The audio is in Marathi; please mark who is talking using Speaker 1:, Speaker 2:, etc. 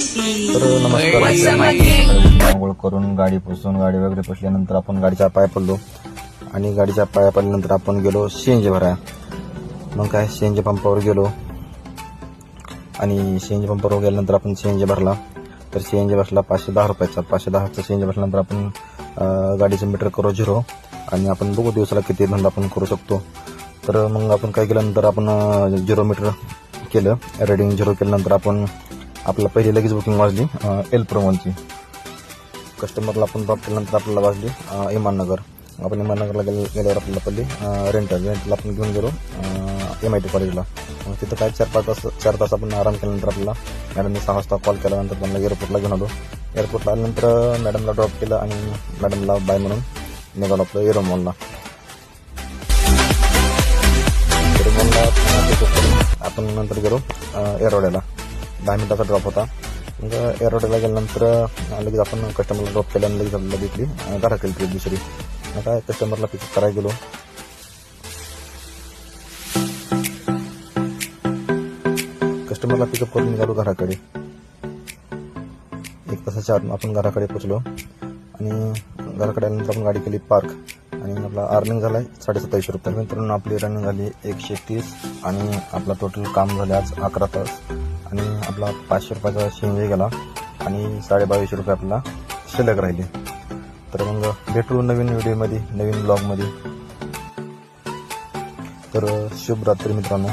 Speaker 1: तर नमस्कार, आंघोळ करून गाडी पुसून गाडी वगैरे पुसल्यानंतर आपण गाडीच्या पाया पडलो आणि गाडीच्या पाया पडल्यानंतर आपण गेलो सीएनजी भराया. मग काय सीएनजी पंपावर गेलो आणि सीएनजी पंपावर गेल्यानंतर आपण सीएनजी भरला. तर सीएनजी बसला 510 रुपयाचा. 510चा सीएनजी बसल्यानंतर आपण गाडीचं मीटर करू 0 आणि आपण बघू दिवसाला किती धंदा आपण करू शकतो. तर मग आपण काय केल्यानंतर आपण 0 मीटर केलं, रेडिंग 0 केल्यानंतर आपण आपल्याला पहिली लगेच बुकिंग वाजली एल प्रोमोनची. कस्टमरला आपण ड्रॉप केल्यानंतर आपल्याला वाजली इमाननगर. आपण इमाननगरला गेल्यावर आपल्याला पडली रेंटला आपण घेऊन गेलो MIT कॉलेजला. तिथं काय 4 तास आपण आराम केल्यानंतर आपल्याला मॅडमने 6 वाजता कॉल केल्यानंतर त्यांना एअरपोर्टला घेऊन आलो. एअरपोर्टला आल्यानंतर मॅडमला ड्रॉप केलं आणि मॅडमला बाय म्हणून निघालो आपलं एरोमॉलला. आपण नंतर गेलो एरोड्याला. 10 मिनिटाचा ड्रॉप होता. मग एरोड्याला गेल्यानंतर लगेच आपण कस्टमरला ड्रॉप केलं आणि लगेच आपल्याला भेटली घराकडे ट्रीप दुसरी. मग काय कस्टमरला पिकअप करायला गेलो. कस्टमरला पिकअप करून निघालो घराकडे. 1 तासाच्या आत आपण घराकडे पोचलो आणि घराकडे आल्यानंतर आपण गाडी केली पार्क आणि आपला अर्निंग झालाय 2750 रुपये. मित्रांनो आपली रनिंग झाली 130 आणि आपला टोटल काम झाले आज 11 तास आणि आपला 500 रुपयाचा सीएनजी गेला आणि 2250 रुपये आपल्याला शिल्लक राहिले. तर मग भेटू नवीन व्हिडिओमध्ये, नवीन ब्लॉगमध्ये. तर शुभ रात्री मित्रांनो.